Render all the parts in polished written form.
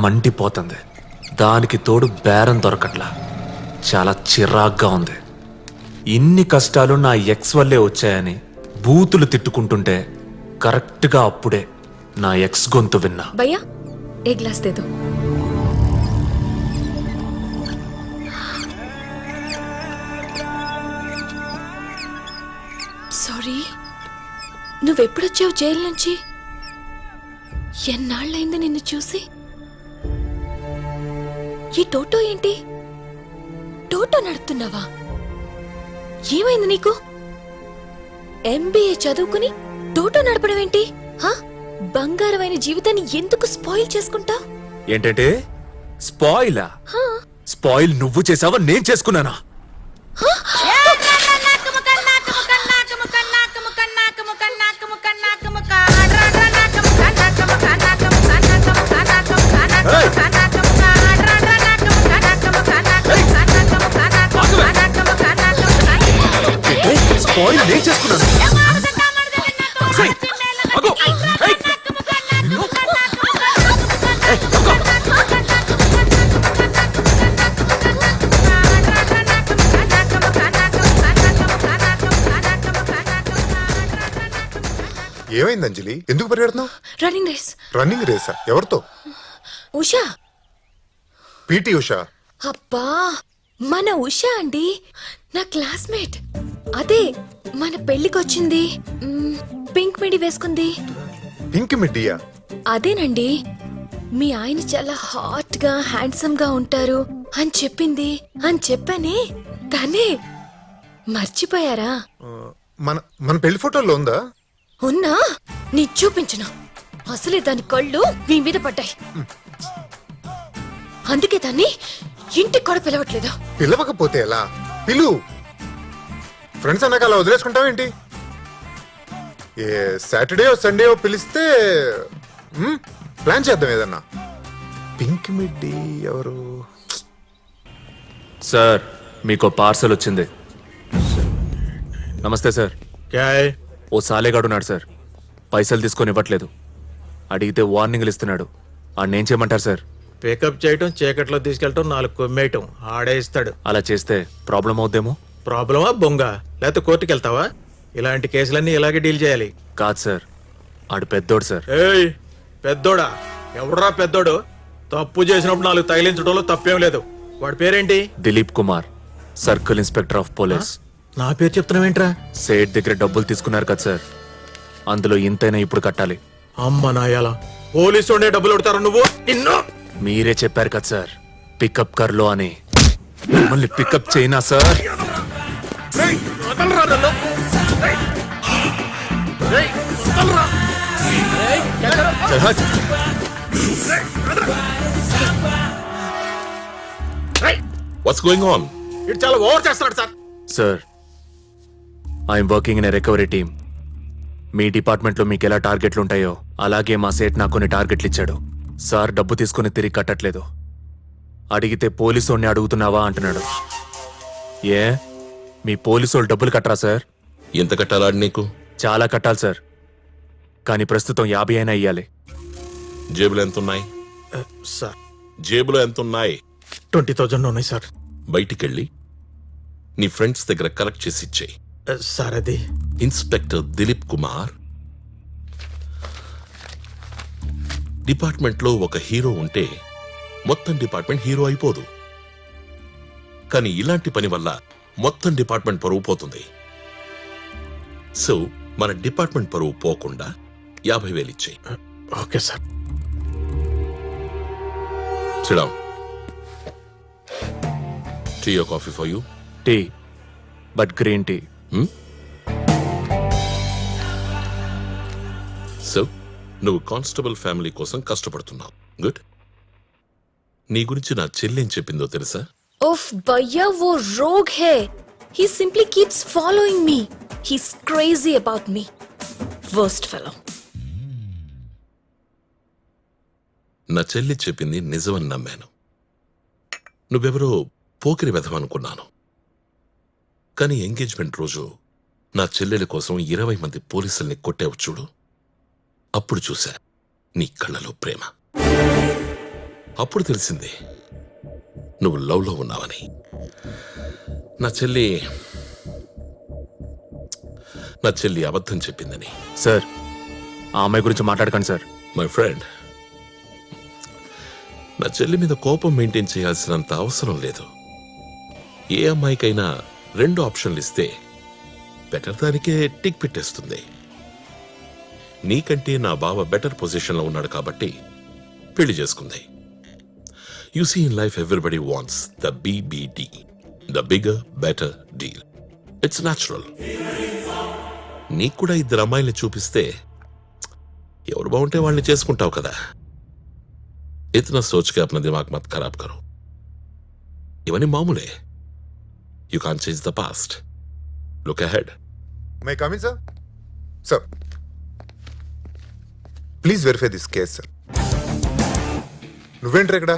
మండిపోతుంది. దానికి తోడు బేరం దొరకట్లా. చాలా చిరాగ్గా ఉంది. ఇన్ని కష్టాలు నా ఎక్స్ వల్లే వచ్చాయని బూతులు తిట్టుకుంటుంటే కరెక్ట్గా అప్పుడే నా ఎక్స్ గొంతు విన్నా. భయ్యా ఏ గ్లాస్ దేదో. సారీ, నువ్వెప్పుడొచ్చావు జైలు నుంచి? ఎన్నాళ్ళైంది నిన్ను చూసి? ఈ టోటో ఏంటి? టోటో నడుపుతున్నావా? ఏమైంది నీకు? ఎంబీఏ చదువుకుని టోటో నడపడం ఏంటి? బంగారమైన జీవితాన్ని ఎందుకు స్పాయిల్ చేసుకుంటా? ఏంటంటే స్పాయిలా? స్పాయిల్ నువ్వు చేసావా నేను చేసుకున్నానా? స్పాయిల్ నేను చేసుకున్నాను. ఏమైంది అంజలి? ఎందుకు పరిగెడుతున్నావు? Running race. రన్నింగ్ రేసా? ఎవరితో? ఉషా. పీటీ ఉషా? అబ్బా, మన ఉషా అండి, నా క్లాస్మేట్. అదే మన పెళ్లికొచ్చింది, పింక్ మిడి వేసుకుంది. పింక్ మిడ్డియా? అదేనండి. మీ ఆయన చాలా హాట్ గా హ్యాండ్సమ్ గా ఉంటారు అని చెప్పింది అని చెప్పానే, తనే. మర్చిపోయారా? మన మన పెళ్లి ఫోటోలో ఉందా? ఉన్నా, నీ చూపించను. అసలే దాని కళ్ళు మీ మీద పడ్డాయి. అందుకే దాన్ని ఇంటికి కూడా పిలవట్లేదు. పిలవకపోతే ఎలా? పిలు. ఫ్రెండ్స్ అన్నాక అలా వదిలేసుకుంటావేంటి? ఏ సాటర్డే సండే పిలిస్తే ప్లాన్ చేద్దాం ఏదన్నా. పింక్ మిడ్డి ఎవరు? సార్, మీకు పార్సల్ వచ్చింది. నమస్తే సార్. ఓ సాలేగాడు ఉన్నాడు సార్, పైసలు తీసుకొని ఇవ్వట్లేదు. అడిగితే వార్నింగ్లు ఇస్తున్నాడు. ఆడేం చేయమంటారు సార్? పికప్ చేయటం, చీకట్లో తీసుకెళ్ళటం, 4 కొమ్మేయటం. ఆడే ఇస్తాడు. అలా చేస్తే ప్రాబ్లం అవుద్దేమో. ప్రాబ్లమా బొంగ? లేకపోతే కోర్టుకి వెళ్తావా? ఇలాంటి కేసులన్నీ ఇలాగే డీల్ చేయాలి. కాదు సార్, ఆడు పెద్దోడు సార్. ఏయ్, పెద్దోడా? ఎవడరా పెద్దోడు? తప్పు చేసినప్పుడు 4 తగిలించడంలో తప్పేం లేదు. వాడి పేరేంటి? Dilip Kumar, circle inspector of police. నా పేరు చెప్తున్నావేంట్రా? సేట్ దగ్గర డబ్బులు తీసుకున్నారు కదా సార్, అందులో ఇంతైనా ఇప్పుడు కట్టాలి. అమ్మ నాయాల, పోలీసు ఉండే డబ్బులు కొడతారు నువ్వు? నిన్ను మీరే చెప్పారు కదా సార్, పికప్ కర్లో అని. మిమ్మల్ని పికప్ చేయనా సార్? What's going on? ఇటు చాలా ఓవర్ చేస్తున్నాడు sir. Sir, I'm working in a recovery team. మీ డిపార్ట్మెంట్లో మీకు ఎలా టార్గెట్లు ఉంటాయో అలాగే మా సేట్ నాకు కొన్ని టార్గెట్లు ఇచ్చాడు. సార్ డబ్బు తీసుకుని తిరిగి కట్టట్లేదు. అడిగితే పోలీసోడిని అడుగుతున్నావా అంటున్నాడు. ఏ, మీ పోలీసోళ్ళు డబ్బులు కట్టరా సార్? ఎంత కట్టాలాడి నీకు? చాలా కట్టాలి సార్, కానీ ప్రస్తుతం 50 అయినా ఇయ్యాలి. జేబులో ఎంతున్నాయి సార్? జేబులో ఎంతున్నాయి? 20,000 ఉన్నాయి సార్. బయటికెళ్ళి నీ ఫ్రెండ్స్ దగ్గర కలెక్ట్ చేసి ఇచ్చేయి. సార్, అది ఇన్స్పెక్టర్ దిలీప్ కుమార్. డిపార్ట్మెంట్లో ఒక హీరో ఉంటే మొత్తం డిపార్ట్మెంట్ హీరో అయిపోదు. కానీ ఇలాంటి పని వల్ల మొత్తం డిపార్ట్మెంట్ పరువు పోతుంది. సో మన డిపార్ట్మెంట్ పరువు పోకుండా 50,000 ఇచ్చేయి. Okay sir. Sit down. Tea or coffee for you? Tea, but green tea. So నువ్వు కానిస్టేబుల్ ఫ్యామిలీ కోసం కష్టపడుతున్నావు. గుడ్. నీ గురించి నా చెల్లేం చెప్పిందో తెలుసా? ఓఫ్ భయ్యా, वो रोग है. He simply keeps following me. He's crazy about me. Worst fellow. నా చెల్లి చెప్పింది నిజమని నమ్మాను. నువ్వెవరో పోకిరి వెధవనుకున్నాను. కానీ ఎంగేజ్మెంట్ రోజు నా చెల్లెలి కోసం 20 మంది పోలీసుల్ని కొట్టావు చూడు, అప్పుడు చూశా నీ కళ్ళలో ప్రేమ. అప్పుడు తెలిసింది నువ్వు లవ్లో ఉన్నావని. నా చెల్లి అబద్ధం చెప్పిందని. సార్ ఆ అమ్మాయి గురించి మాట్లాడకండి సార్. మై ఫ్రెండ్, నా చెల్లి మీద కోపం మెయింటైన్ చేయాల్సినంత అవసరం లేదు. ఏ అమ్మాయికైనా 2 ఆప్షన్లు ఇస్తే బెటర్ దానికే టిక్ పెట్టేస్తుంది. నీకంటే నా బావ బెటర్ పొజిషన్లో ఉన్నాడు కాబట్టి పెళ్లి చేసుకుంది. You see in life everybody wants the BBD, the bigger better deal. It's natural. నీకు కూడా 2 అమ్మాయిల్ని చూపిస్తే ఎవరు బాగుంటే వాళ్ళని చేసుకుంటావు కదా. इतना सोच के अपना दिमाग मत खराब करो. इवनी मामूले. You can't change the past. Look ahead. May I come in sir? Sir please verify this case sir. నువ్వేంటారు ఇక్కడ?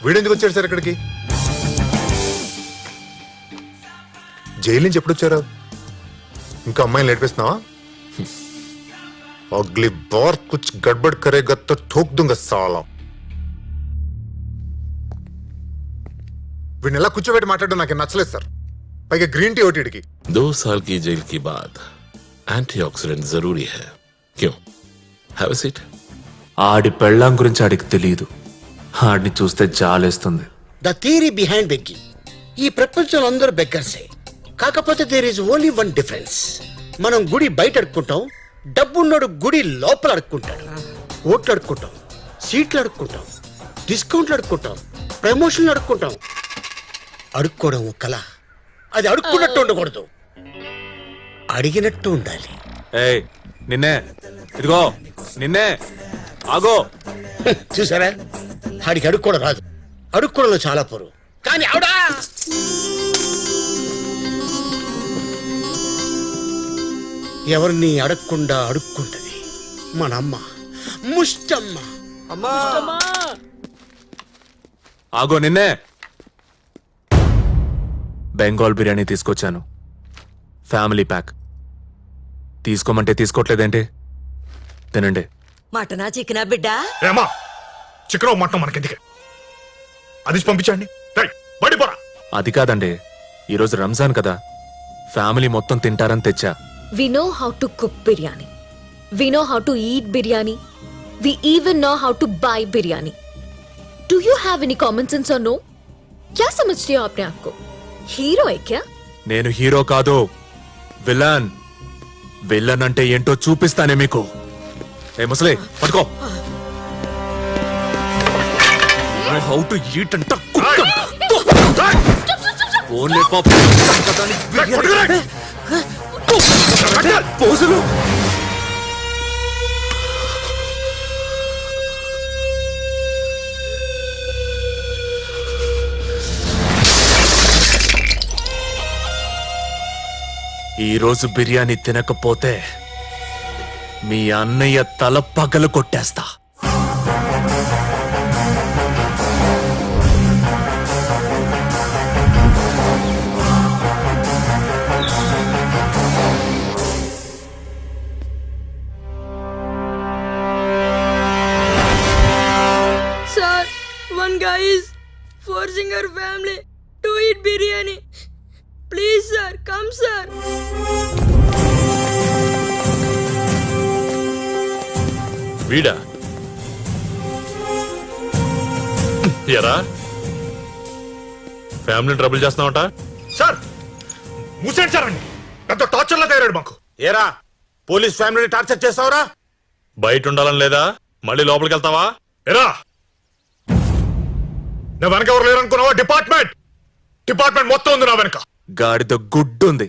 వీడెందుకు వచ్చాడు సార్ ఇక్కడికి? జైలు నుంచి ఎప్పుడు వచ్చారా? ఇంకా అమ్మాయిని నేర్పిస్తున్నావా? अगली बार कुछ गड़बड़ करेगा तो ठोक दूंगा साला. వీడిని ఎలా కూర్చోబెట్టి మాట్లాడడం నాకు నచ్చలేదు సార్. పైగా గ్రీన్ టీ ఓటీడికి 2 साल की जेल के बाद एंटीऑक्सीडेंट जरूरी है. क्यों? Have a seat. ఆడి పెళ్ళాం గురించి ఆడికి తెలియదు. ఆడిని చూస్తే జాలేస్తుంది. The theory behind begging. ఈ ప్రపంచంలో అందరూ బెగ్గర్సే. కాకపోతే there is only one difference. మనం గుడి బయట అడుక్కుంటాం, డబ్బున్నోడు గుడి లోపల అడుక్కుంటాడు. ఓట్లు అడుక్కుంటాం, సీట్లు అడుక్కుంటాం, డిస్కౌంట్లు అడుక్కుంటాం, ప్రమోషన్లు అడుక్కుంటాం. అడుక్కోవడం ఒక కళ. అది అడుక్కున్నట్టు ఉండకూడదు, అడిగినట్టు ఉండాలి. ఏయ్ నిన్నే, ఇదిగో నిన్నే, ఆగో. చూసారా, ఆడికి అడుక్కోవడం రాదు. అడుక్కోవడంలో చాలా పొరు. కానీ ఆవిడా ఎవరిని అడగకుండా అడుక్కుంటది. మన అమ్మ ముష్టమ్మ. ఆగో నిన్నే. బెంగాల్ బిర్యానీ తీసుకొచ్చాను, ఫ్యామిలీ ప్యాక్. తీసుకోమంటే తీసుకోవట్లేదేంటి? తినండి. మటనా చికెనా బిడ్డా? ఏమా చికెన్ మటన్ మనకెందుకే? అది పంపించండి. అది కాదండి, ఈరోజు రంజాన్ కదా, ఫ్యామిలీ మొత్తం తింటారని తెచ్చా. We know how to cook biryani. We know how to eat biryani. We even know how to buy biryani. Do you have any common sense or no? क्या समझते हो अपने आप को? हीरो है क्या? నేను హీరో కాదు, విలన్. విలన్ అంటే ఏంటో చూపిస్తానే మీకు. ఏ ముసలి పట్టుకో. హౌ టు ఈట్ అంట, కుక్ అంట. ఓన్లీ పాప పోజులు. ఈరోజు బిర్యానీ తినకపోతే మీ అన్నయ్య తల పగలు కొట్టేస్తా. Sir, one guy is forcing our family to eat biryani. Please, sir, come, sir. వీడా ఎరా ఫ్యామిలీ ట్రబుల్ చేస్తున్నావట? సార్ మూసేండి సార్. అండి పెద్ద టార్చర్లా తయారాడు మాకు. ఏరా పోలీస్ ఫ్యామిలీని టార్చర్ చేస్తావురా? బయట ఉండాలని లేదా? మళ్ళీ లోపలికి వెళ్తావా? ఎరా నా వెనక ఎవరు లేరు అనుకున్నావా? డిపార్ట్మెంట్ మొత్తం ఉంది నా వెనక. గాడిద గుడ్డుంది.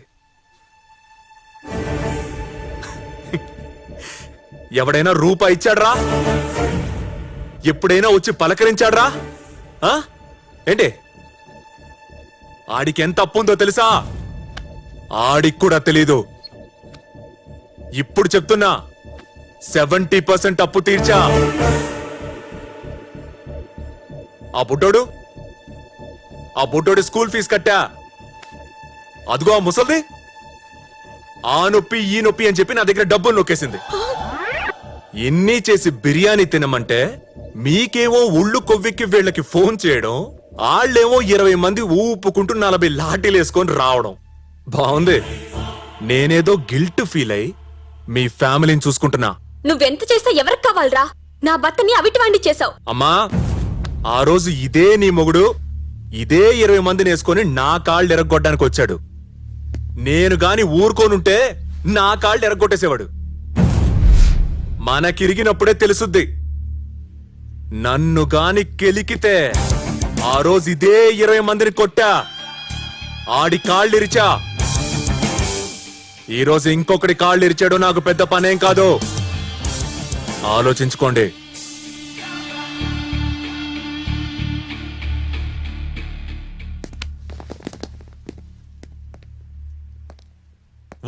ఎవడైనా రూపాయి ఇచ్చాడ్రా? ఎప్పుడైనా వచ్చి పలకరించాడ్రా? ఆ? ఏంటి ఆడికి ఎంత అప్పు ఉందో తెలుసా? ఆడికి కూడా తెలీదు. ఇప్పుడు చెప్తున్నా, 70% అప్పు తీర్చా. ఆ బుడ్డోడు స్కూల్ ఫీజు కట్టా. అదిగో ఆ ముసల్ది ఆ నొప్పి ఈ నొప్పి అని చెప్పి నా దగ్గర డబ్బులు నొక్కేసింది. ఎన్ని చేసి బిర్యానీ తినమంటే మీకేమో ఉళ్ళు కొవ్వెక్కి వీళ్ళకి ఫోన్ చేయడం, వాళ్ళేమో 20 మంది ఊపుకుంటూ 40 లాఠీలు వేసుకొని రావడం. బాగుంది. నేనేదో గిల్ట్ ఫీల్ అయి మీ ఫ్యామిలీని చూసుకుంటున్నా. నువ్వెంత చేస్తా ఎవరికి కావాలరా? నా భర్తని అవిటివాండి చేసావు. అమ్మా, ఆ రోజు ఇదే నీ మొగుడు ఇదే 20 మందిని వేసుకొని నా కాళ్ళు ఎరగొట్టడానికి వచ్చాడు. నేను గాని ఊరుకోనుంటే నా కాళ్ళు ఎరగొట్టేసేవాడు. మనకిరిగినప్పుడే తెలుసుద్ది. నన్ను గాని కెలికితే ఆ రోజు ఇదే 20 మందిని కొట్టా, ఆడి కాళ్ళు ఇరిచా. ఈ రోజు ఇంకొకటి కాళ్ళు ఇరిచాడు. నాకు పెద్ద పనేం కాదు. ఆలోచించుకోండి.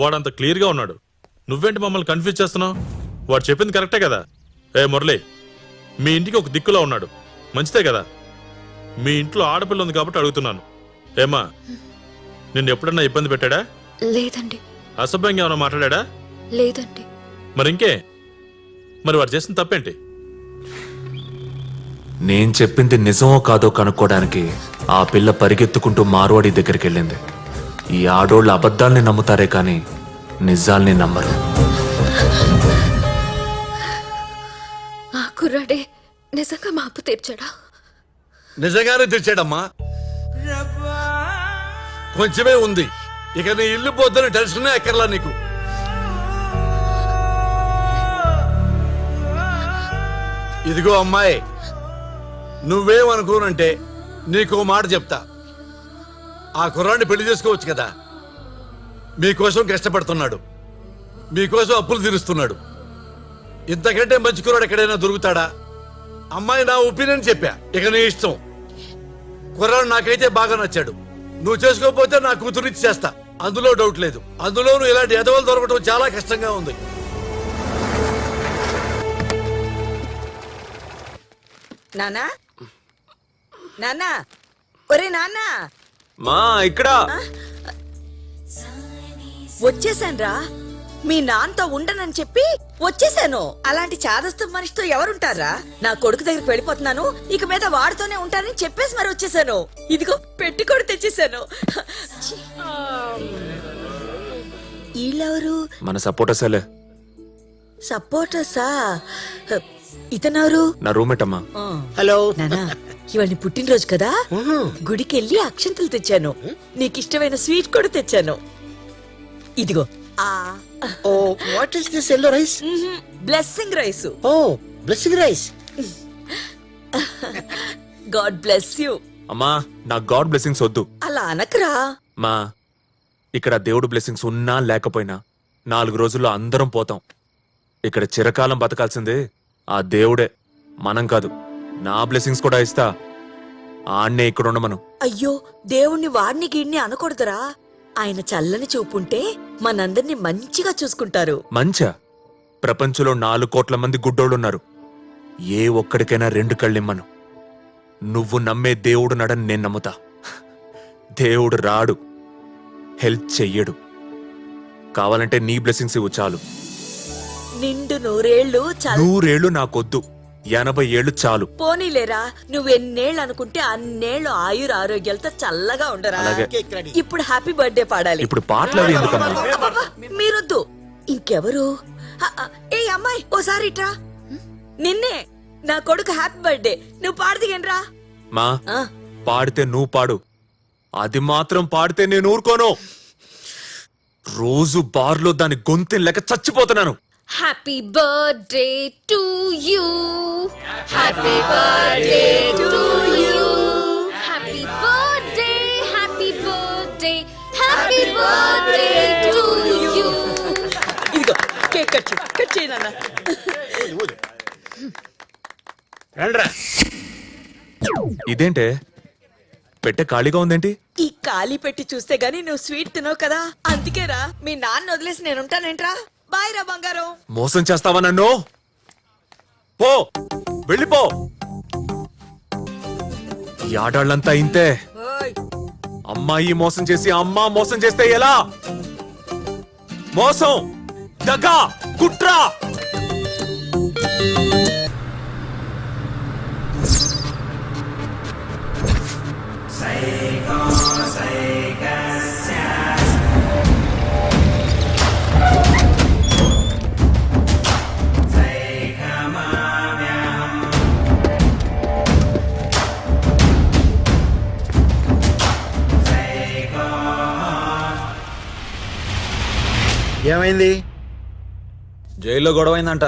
వాడంత క్లియర్గా ఉన్నాడు, నువ్వేంటి మమ్మల్ని కన్ఫ్యూజ్ చేస్తున్నావు? వాడు చెప్పింది కరెక్టే కదా. ఏ మురళి, మీ ఇంటికి ఒక దిక్కులా ఉన్నాడు, మంచిదే కదా. మీ ఇంట్లో ఆడపిల్ల ఉంది కాబట్టి అడుగుతున్నాను. ఏమా, నిన్ను ఎప్పుడన్నా ఇబ్బంది పెట్టాడా? లేదండి. అసభ్యంగా ఏమైనా మాట్లాడా? లేదండి. మరి ఇంకే, మరి వాడు చేసిన తప్పేంటి? నేను చెప్పింది నిజమో కాదో కనుక్కోడానికి ఆ పిల్ల పరిగెత్తుకుంటూ మార్వాడి దగ్గరికి వెళ్ళింది. ఈ ఆడోళ్ళు అబద్ధాల్ని నమ్ముతారే కానీ నిజాల్ని నమ్మరు. ఆ కుర్రాడే నిజంగా మా అప్పు తీర్చాడా? నిజంగానే తెచ్చాడమ్మా. కొంచెమే ఉంది, ఇక నీ ఇల్లు పోద్దని టెన్షన్ ఎక్కర్లా నీకు. ఇదిగో అమ్మాయి, నువ్వేమనుకోనంటే నీకు మాట చెప్తా. ఆ కుర్రాన్ని పెళ్లి చేసుకోవచ్చు కదా. మీకోసం కష్టపడుతున్నాడు, మీకోసం అప్పులు తీరుస్తున్నాడు. ఇంతకంటే మంచి కుర్రాడు ఎక్కడైనా దొరుకుతాడా? అమ్మాయి, నా ఒపీనియన్ చెప్పా, ఇక నీ ఇష్టం. కుర్రాడు నాకైతే బాగా నచ్చాడు. నువ్వు చేసుకోకపోతే నా కూతురిచ్చి చేస్తా, అందులో డౌట్ లేదు. అందులోనూ ఇలాంటి ఎదవలు దొరకడం చాలా కష్టంగా ఉంది. నానా, నానా, ఒరే నాన్నా, మా ఇక్కడ వచ్చేసాన్రా. మీ నాన్నతో ఉండనని చెప్పి వచ్చేసాను. అలాంటి చాదస్తు మనిషితో ఎవరుంటారా? నా కొడుకు దగ్గరికి వెళ్ళిపోతున్నాను, ఇక మీద వాడితోనే ఉంటానని చెప్పేసి మరి వచ్చేసాను. ఇదిగో పెట్టి కూడా తెచ్చేసాను. వీళ్ళెవరు? మన సపోర్టర్సేలే. సపోర్టర్సా? ఇతనెవరు? నా రూమ్మేట్ అమ్మా. హలో నానా, ఇవాళ నీ పుట్టినరోజు కదా, గుడికి వెళ్ళి అక్షంతలు తెచ్చాను. నీకు ఇష్టమైన స్వీట్ కూడా తెచ్చాను. ఇదిగో. Oh, what is this yellow rice? Blessing rice. Oh, blessing rice. God bless you. అమ్మా, నా గాడ్ బ్లెస్సింగ్స్ వద్దు. అలా అనకరా. మా ఇక్కడ దేవుడు బ్లెస్సింగ్స్ ఉన్నా లేకపోయినా 4 రోజుల్లో అందరం పోతాం. ఇక్కడ చిరకాలం బతకాల్సిందే ఆ దేవుడే, మనం కాదు. నా బ్లెస్సింగ్స్ కూడా ఇస్తా. ఆన్నే ఇక్కడ ఉండమను. అయ్యో, దేవుణ్ణి వాడిని గిడ్ని అనకూడదురా. ఆయన చల్లని చూపుంటే మనందరినీ మంచిగా చూసుకుంటారు. మంచా? ప్రపంచంలో 4 కోట్ల మంది గుడ్డోళ్ళున్నారు. ఏ ఒక్కడికైనా 2 కళ్ళిమ్మను. నువ్వు నమ్మే దేవుడు నడని నేను నమ్ముతా. దేవుడు రాడు, హెల్ప్ చెయ్యడు. కావాలంటే నీ బ్లెస్సింగ్స్ ఇవ్వు చాలు. నిండు 100 ఏళ్ళు చాలు. 100 ఏళ్ళు నాకొద్దు, 80 ఏళ్ళు చాలు. పోనీలేరా, నువ్వెన్నేళ్ళు అనుకుంటే అన్నేళ్ళు ఆయుర ఆరోగ్యాలతో చల్లగా ఉండరా. అలాగే. ఇప్పుడు హ్యాపీ బర్త్డే పాడాలి. ఇప్పుడు పాటలు అవి ఎందుకమ్మా? అబ్బబ్బా, మీరొద్దు. ఇంకెవరు? ఏ అమ్మాయి, ఓసారి ఇట్రా. నిన్నే, నా కొడుకు హ్యాపీ బర్త్డే. నువ్వు పాడదిగండ్రా. మా పాడితే నువ్వు పాడు, అది మాత్రం పాడితే నేను ఊరుకోను. రోజు బార్లో దాని గొంతు లేక చచ్చిపోతున్నాను. Happy birthday to you, happy birthday to you, happy birthday, happy birthday, happy birthday to you. ఇదిగో కేక్ కట్ చేయి నాన్న. ఇదేంటే పెట్టె ఖాళీగా ఉందేంటి? ఈ ఖాళీ పెట్టి చూస్తే గానీ నువ్వు స్వీట్ తినవు కదా, అందుకేరా. మీ నాన్న వదిలేసి నేనుంటానేంట్రా. బాయ్ రా బంగారం. మోసం చేస్తావా నన్ను? పో, వెళ్ళిపో. ఈ ఆడాళ్ళంతా ఇంతే. ఓయ్, అమ్మాయి మోసం చేసి అమ్మ మోసం చేస్తే ఎలా? మోసం, దగా, కుట్ర. ఏమైంది? జైల్లో గొడవైందంట.